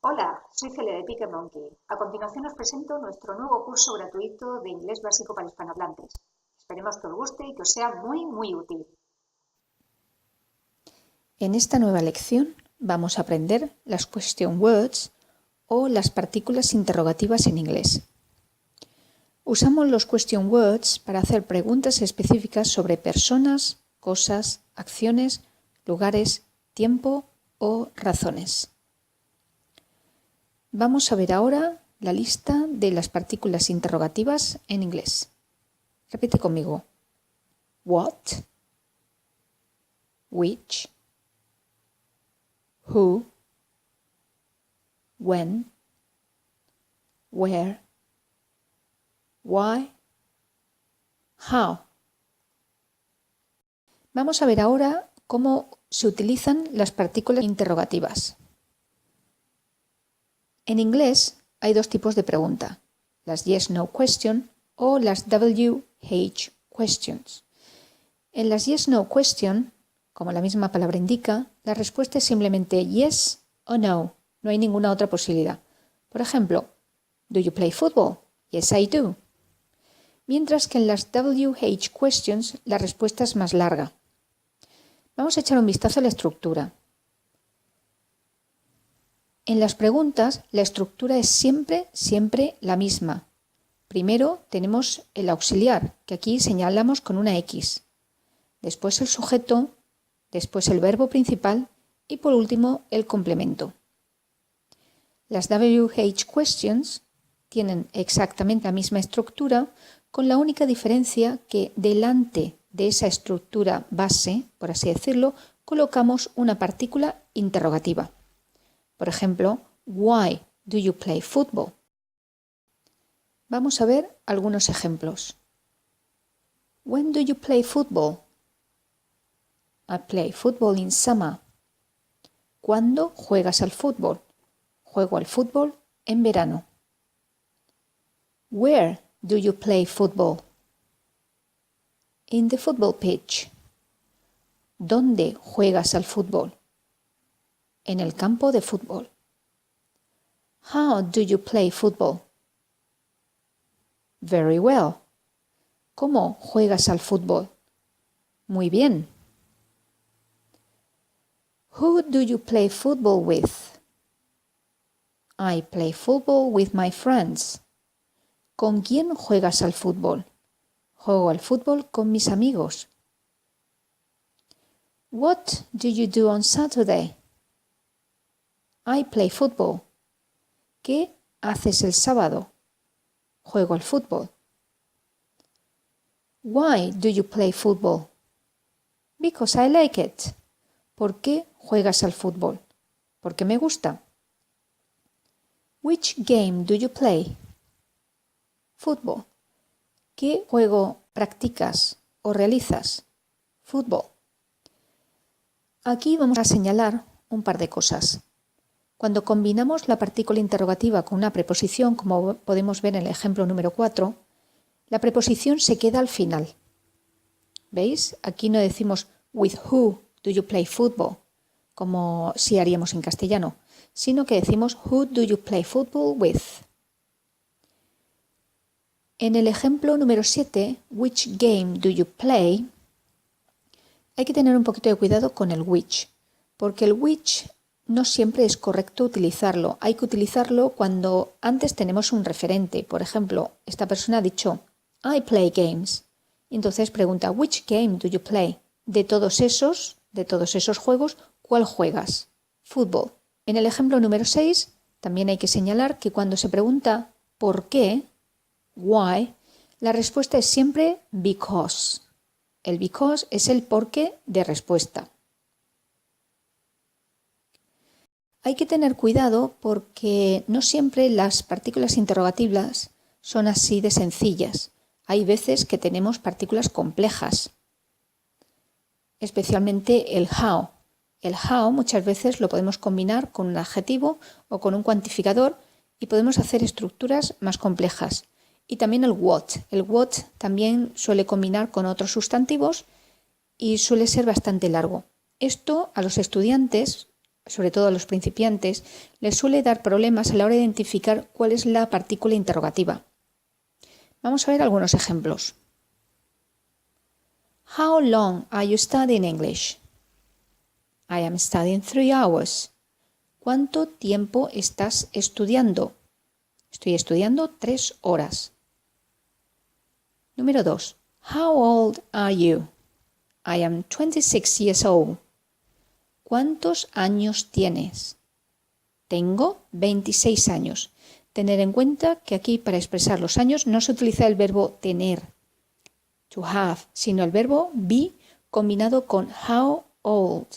Hola, soy Celia de Pique Monkey. A continuación os presento nuestro nuevo curso gratuito de inglés básico para hispanohablantes. Esperemos que os guste y que os sea muy útil. En esta nueva lección vamos a aprender las question words o las partículas interrogativas en inglés. Usamos los question words para hacer preguntas específicas sobre personas, cosas, acciones, lugares, tiempo o razones. Vamos a ver ahora la lista de las partículas interrogativas en inglés. Repite conmigo. What, which, who, when, where, why, how. Vamos a ver ahora cómo se utilizan las partículas interrogativas. En inglés hay dos tipos de pregunta, las yes-no question o las WH questions. En las yes-no question, como la misma palabra indica, la respuesta es simplemente yes o no, no hay ninguna otra posibilidad. Por ejemplo, ¿do you play football? Yes, I do. Mientras que en las WH questions la respuesta es más larga. Vamos a echar un vistazo a la estructura. En las preguntas, la estructura es siempre la misma. Primero tenemos el auxiliar, que aquí señalamos con una X. Después el sujeto, después el verbo principal y por último el complemento. Las WH questions tienen exactamente la misma estructura, con la única diferencia que delante de esa estructura base, por así decirlo, colocamos una partícula interrogativa. Por ejemplo, why do you play football? Vamos a ver algunos ejemplos. When do you play football? I play football in summer. ¿Cuándo juegas al fútbol? Juego al fútbol en verano. Where do you play football? In the football pitch. ¿Dónde juegas al fútbol? En el campo de fútbol. How do you play football? Very well. ¿Cómo juegas al fútbol? Muy bien. Who do you play football with? I play football with my friends. ¿Con quién juegas al fútbol? Juego al fútbol con mis amigos. What do you do on Saturday? I play football. ¿Qué haces el sábado? Juego al fútbol. Why do you play football? Because I like it. ¿Por qué juegas al fútbol? Porque me gusta. Which game do you play? Fútbol. ¿Qué juego practicas o realizas? Fútbol. Aquí vamos a señalar un par de cosas. Cuando combinamos la partícula interrogativa con una preposición, como podemos ver en el ejemplo número 4, la preposición se queda al final. ¿Veis? Aquí no decimos with who do you play football, como si haríamos en castellano, sino que decimos who do you play football with. En el ejemplo número 7, which game do you play, hay que tener un poquito de cuidado con el which, porque el which no siempre es correcto utilizarlo. Hay que utilizarlo cuando antes tenemos un referente. Por ejemplo, esta persona ha dicho, I play games. Entonces pregunta, which game do you play? De todos esos juegos, ¿cuál juegas? Fútbol. En el ejemplo número 6, también hay que señalar que cuando se pregunta ¿por qué? Why, la respuesta es siempre because. El because es el porqué de respuesta. Hay que tener cuidado porque no siempre las partículas interrogativas son así de sencillas. Hay veces que tenemos partículas complejas, especialmente el how. El how muchas veces lo podemos combinar con un adjetivo o con un cuantificador y podemos hacer estructuras más complejas. Y también el what. El what también suele combinar con otros sustantivos y suele ser bastante largo. Esto a los estudiantes sobre todo a los principiantes, les suele dar problemas a la hora de identificar cuál es la partícula interrogativa. Vamos a ver algunos ejemplos. How long are you studying English? I am studying 3 hours. ¿Cuánto tiempo estás estudiando? Estoy estudiando 3 horas. Número 2. How old are you? I am 26 years old. ¿Cuántos años tienes? Tengo 26 años. Tener en cuenta que aquí para expresar los años no se utiliza el verbo tener, to have, sino el verbo be combinado con how old,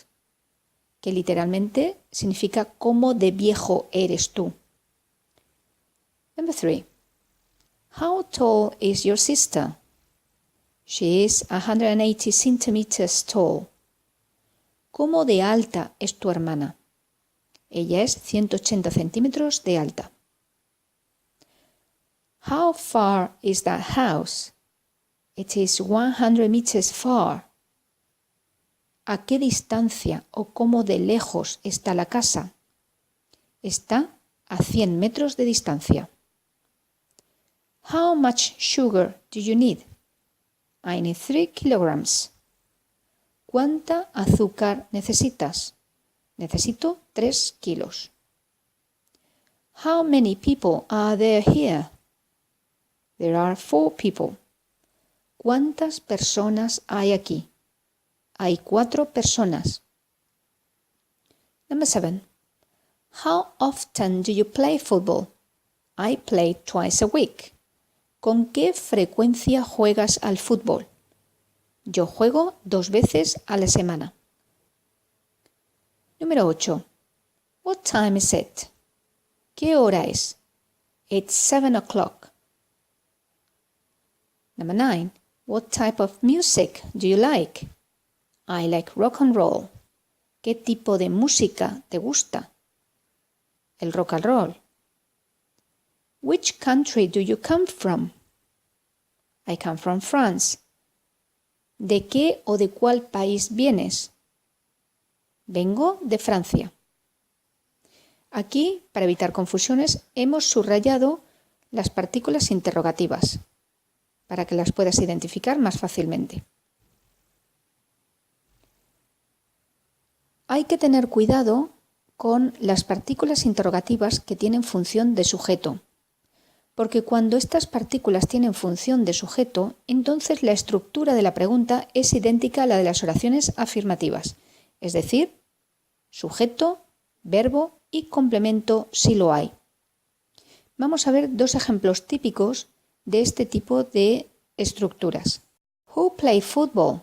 que literalmente significa cómo de viejo eres tú. Number 3. How tall is your sister? She is 180 centimeters tall. ¿Cómo de alta es tu hermana? Ella es 180 centímetros de alta. How far is that house? It is 100 meters far. ¿A qué distancia o cómo de lejos está la casa? Está a 100 metros de distancia. How much sugar do you need? I need 3 kilograms. ¿Cuánta azúcar necesitas? Necesito 3 kilos. How many people are there here? There are 4 people. ¿Cuántas personas hay aquí? Hay 4 personas. Number 7. How often do you play football? I play twice a week. ¿Con qué frecuencia juegas al fútbol? Yo juego 2 veces a la semana. Número 8. What time is it? ¿Qué hora es? It's 7 o'clock. Number 9. What type of music do you like? I like rock and roll. ¿Qué tipo de música te gusta? El rock and roll. Which country do you come from? I come from France. ¿De qué o de cuál país vienes? Vengo de Francia. Aquí, para evitar confusiones, hemos subrayado las partículas interrogativas para que las puedas identificar más fácilmente. Hay que tener cuidado con las partículas interrogativas que tienen función de sujeto, porque cuando estas partículas tienen función de sujeto, entonces la estructura de la pregunta es idéntica a la de las oraciones afirmativas, es decir, sujeto, verbo y complemento si lo hay. Vamos a ver 2 ejemplos típicos de este tipo de estructuras. Who play football?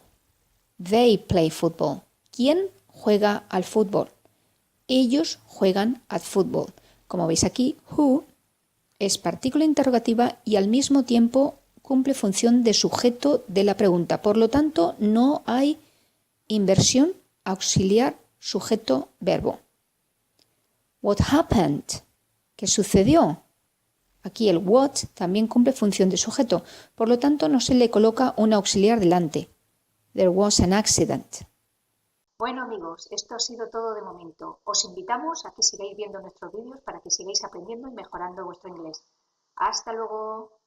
They play football. ¿Quién juega al fútbol? Ellos juegan al fútbol. Como veis aquí, who es partícula interrogativa y al mismo tiempo cumple función de sujeto de la pregunta. Por lo tanto, no hay inversión auxiliar sujeto-verbo. What happened? ¿Qué sucedió? Aquí el what también cumple función de sujeto, por lo tanto no se le coloca un auxiliar delante. There was an accident. Bueno amigos, esto ha sido todo de momento. Os invitamos a que sigáis viendo nuestros vídeos para que sigáis aprendiendo y mejorando vuestro inglés. ¡Hasta luego!